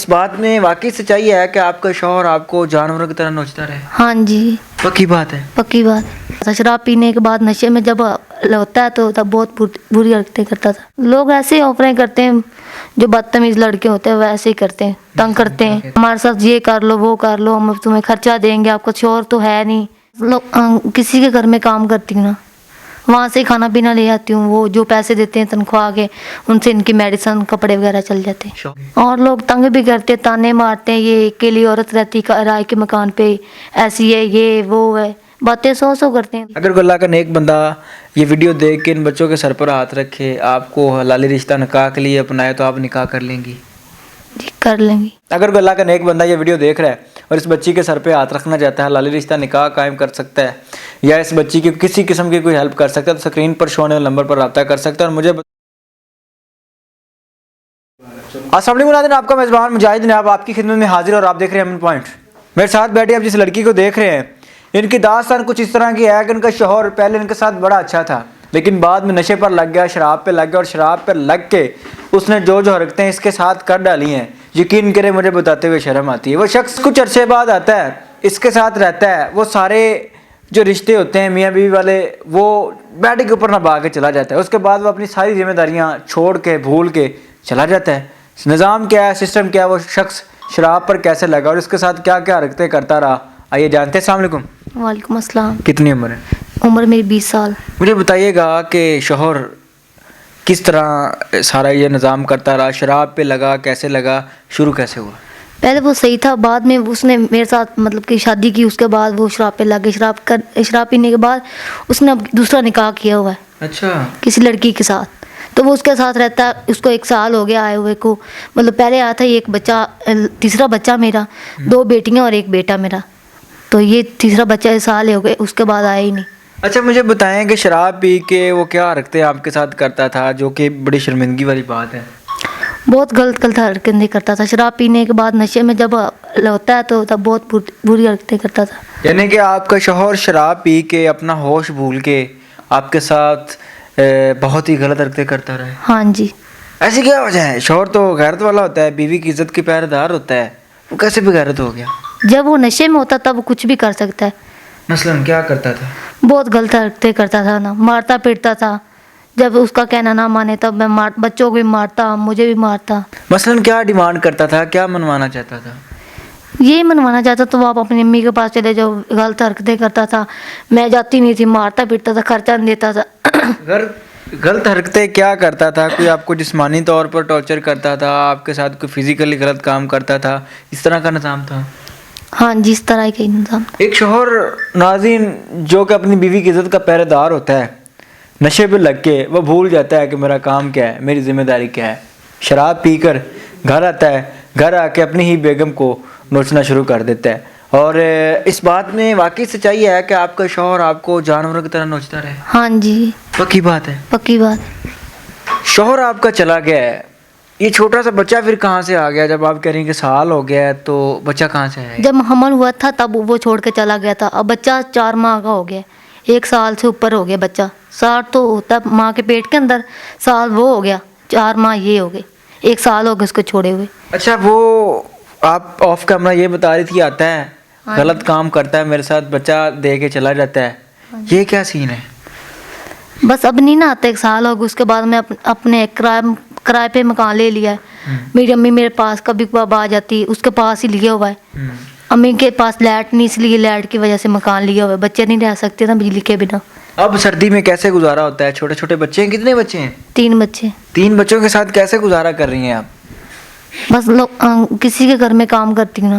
اس بات میں واقعی سچائی ہے کہ آپ کا شوہر آپ کو جانوروں کی طرح نوچتا رہے؟ ہاں جی پکی بات ہے؟ پکی بات. شراب پینے کے بعد نشے میں جب ہوتا ہے تو تب بہت بری حرکتیں کرتا تھا. لوگ ایسے ہی آفریں کرتے ہیں، جو بدتمیز لڑکے ہوتے ہیں وہ ایسے ہی کرتے ہیں، تنگ کرتے ہیں. ہمارے ساتھ یہ کر لو وہ کر لو، ہم تمہیں خرچہ دیں گے، آپ کا شوہر تو ہے نہیں. لوگ کسی کے گھر میں کام کرتی ہوں نا، وہاں سے کھانا پینا لے آتی ہوں، وہ جو پیسے دیتے ہیں تنخواہ کے ان سے ان کی میڈیسن کپڑے وغیرہ چل جاتے ہیں. اور لوگ تنگ بھی کرتے، تانے مارتے ہیں، یہ اکیلی عورت رہتی رائے کے مکان پہ، ایسی ہے، یہ وہ ہے، باتیں سو کرتے ہیں. اگر کوئی اللہ کا نیک بندہ یہ ویڈیو دیکھ کے ان بچوں کے سر پر ہاتھ رکھے، آپ کو حلالی رشتہ نکاح کے لیے اپنائے، تو آپ نکاح کر لیں گی؟ جی کر لیں گی. اگر کوئی اللہ کا نیک بندہ یہ ویڈیو دیکھ رہا ہے اور اس بچی کے سر پہ ہاتھ رکھنا چاہتا ہے، حلالی رشتہ نکاح قائم کر سکتا ہے، یا اس بچی کی کسی قسم کی کوئی ہیلپ کر سکتا ہے، تو اسکرین پر شو ہونے والے نمبر پر رابطہ کر سکتا ہے. اور مجھے السلام علیکم ناظرین، آپ کا میزبان مجاہد نے آپ کی خدمت میں حاضر، اور آپ دیکھ رہے ہیں امن پوائنٹ. میرے ساتھ بیٹھے آپ جس لڑکی کو دیکھ رہے ہیں، ان کی داستان کچھ اس طرح کی ہے کہ ان کا شوہر پہلے ان کے ساتھ بڑا اچھا تھا، لیکن بعد میں نشے پر لگ گیا، شراب پہ لگ گیا، اور شراب پہ لگ کے اس نے جو حرکتیں اس کے ساتھ کر ڈالی ہیں، یقین کرے مجھے بتاتے ہوئے شرم آتی ہے. وہ شخص کچھ عرصے بعد آتا ہے، اس کے ساتھ رہتا ہے، وہ سارے جو رشتے ہوتے ہیں میاں بیوی والے وہ بیڈ کے اوپر نہ بھا کے چلا جاتا ہے. اس کے بعد وہ اپنی ساری ذمہ داریاں چھوڑ کے بھول کے چلا جاتا ہے. نظام کیا ہے، سسٹم کیا ہے، وہ شخص شراب پر کیسے لگا اور اس کے ساتھ کیا کیا حرکتیں کرتا رہا، آئیے جانتے ہیں. السلام علیکم. وعلیکم السلام. کتنی عمر ہے؟ عمر میری 20 سال. مجھے بتائیے گا کہ شوہر کس طرح سارا یہ نظام کرتا رہا، شراب پہ لگا، کیسے لگا، شروع کیسے ہوا؟ پہلے وہ صحیح تھا، بعد میں اس نے میرے ساتھ مطلب کہ شادی کی، اس کے بعد وہ شراب پہ لگ گئے. شراب پینے کے بعد اس نے اب دوسرا نکاح کیا ہوا ہے. اچھا. کسی لڑکی کے ساتھ، تو وہ اس کے ساتھ رہتا ہے. اس کو 1 سال ہو گیا آئے ہوئے کو. مطلب پہلے آیا تھا ایک بچہ، تیسرا بچہ میرا، 2 بیٹیاں اور 1 بیٹا میرا. تو یہ تیسرا بچہ 1 سال ہو گئے، اس کے بعد آیا ہی نہیں. اچھا مجھے بتائیں کہ شراب پی کے وہ کیا حرکتیں آپ کے ساتھ کرتا تھا، جو کہ بڑی شرمندگی والی بات ہے؟ بہت غلط حرکتیں کرتا تھا. شراب پینے کے بعد نشے میں جب ہوتا ہے تو تب بہت بری حرکتیں کرتا تھا. یعنی کہ آپ کا شوہر شراب پی کے اپنا ہوش بھول کے آپ کے ساتھ بہت ہی غلط حرکتیں کرتا رہا ہے؟ ہاں جی. ایسی کیا وجہ ہے؟ شوہر تو غیرت والا ہوتا ہے، بیوی کی عزت کی پہرے دار ہوتا ہے، وہ کیسے بغیرت ہو گیا؟ جب وہ نشے میں ہوتا تب وہ کچھ بھی کر سکتا ہے. مثلاً کیا کرتا تھا؟ بہت غلط حرکتیں کرتا تھا نا، مارتا پیٹتا تھا. جب اس کا کہنا نہ مانے تب میں بچوں کو بھی مارتا، مجھے بھی مارتا. مثلاً کیا ڈیمانڈ کرتا تھا، کیا منوانا چاہتا تھا؟ یہی منوانا چاہتا تو آپ اپنی امی کے پاس چلے جاؤ. غلط حرکتیں کرتا تھا، میں جاتی نہیں تھی، مارتا پیٹتا تھا، خرچہ نہیں دیتا تھا. غلط حرکتیں کیا کرتا تھا؟ کوئی آپ کو جسمانی طور پر ٹارچر کرتا تھا، آپ کے ساتھ کوئی فزیکلی غلط کام کرتا تھا، اس طرح کا نظام تھا؟ ہاں جی، اس طرح کا نظام. ایک شوہر ناظرین جو کہ اپنی بیوی کی عزت کا پہرے دار ہوتا ہے، نشے پہ لگ کے وہ بھول جاتا ہے کہ میرا کام کیا ہے، میری ذمہ داری کیا ہے. شراب پی کر گھر آتا ہے، گھر آ کے اپنی ہی بیگم کو نوچنا شروع کر دیتا ہے. اور اس بات میں واقعی سچائی ہے کہ آپ کا شوہر آپ کو جانوروں کی طرح نوچتا رہے؟ ہاں جی. پکی بات ہے؟ پکی بات. شوہر آپ کا چلا گیا ہے، یہ چھوٹا سا بچہ پھر کہاں سے آ گیا؟ جب آپ کہہ رہی ہیں کہ سال ہو گیا ہے تو بچہ کہاں سے آیا؟ جب حمل ہوا تھا تب وہ چھوڑ کے چلا گیا تھا. اب بچہ 4 ماہ کا ہو گیا، 1 سال سے اوپر ہو گیا بچہ. 60 تو ہوتا ماں کے پیٹ کے اندر، سال وہ ہو گیا، 4 ماہ یہ ہو گئے، 1 سال ہو گیا اس کو چھوڑے ہوئے. اچھا وہ آپ آف کیمرہ یہ بتا رہی تھی آتا ہے غلط کام کرتا ہے میرے ساتھ، بچہ دے کے چلا جاتا ہے، یہ کیا سین ہے؟ بس اب نہیں نا آتا. 1 سال ہو گیا، اس کے بعد میں اپنے کرائے پہ مکان لے لیا ہے. میری امی میرے پاس کبھی کبھار آ جاتی، اس کے پاس ہی لیا ہوا ہے. امی کے پاس لائٹ نہیں، اس لیے لائٹ کی وجہ سے مکان لیا ہوا ہے. بچے نہیں رہ سکتے نا بجلی کے بنا. اب سردی میں کیسے گزارا ہوتا ہے؟ چھوٹے چھوٹے بچے ہیں، کتنے بچے ہیں؟ 3 بچے. 3 بچوں کے ساتھ کیسے گزارا کر رہی ہیں آپ؟ بس کسی کے گھر میں کام کرتی ہوں نا،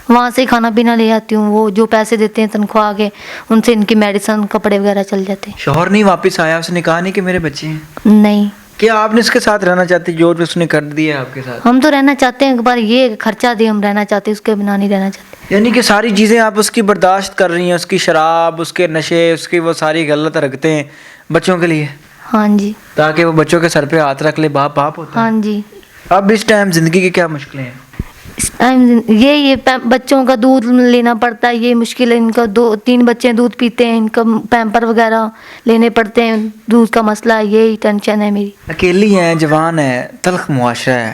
وہاں سے کھانا پینا لے آتی ہوں، وہ جو پیسے دیتے ہیں تنخواہ کے ان سے ان کی میڈیسن کپڑے وغیرہ چل جاتے ہیں. شوہر نہیں واپس آیا، اس نے کہا نہیں کہ میرے بچے ہیں؟ نہیں. کیا آپ نے اس کے ساتھ رہنا چاہتی جو اس نے کر دیا آپ کے ساتھ؟ ہم تو رہنا چاہتے ہیں، ایک بار یہ خرچہ دے، ہم رہنا چاہتے ہیں، اس کے بنا نہیں رہنا چاہتے. یعنی کہ ساری چیزیں آپ اس کی برداشت کر رہی ہیں، اس کی شراب، اس کے نشے، اس کی وہ ساری غلط حرکتیں بچوں کے لیے؟ ہاں جی. تاکہ وہ بچوں کے سر پہ ہاتھ رکھ لے. باپ ہوتا ہے. ہاں جی. اب اس ٹائم زندگی کی کیا مشکلیں ہیں؟ اس ٹائم یہ بچوں کا دودھ لینا پڑتا ہے، یہ مشکل ہے. ان کا 2-3 بچے دودھ پیتے ہیں، ان کا پیمپر وغیرہ لینے پڑتے ہیں، دودھ کا مسئلہ ہے، یہی ٹینشن ہے میری. اکیلی ہیں، جوان ہے، تلخ معاشرہ ہے،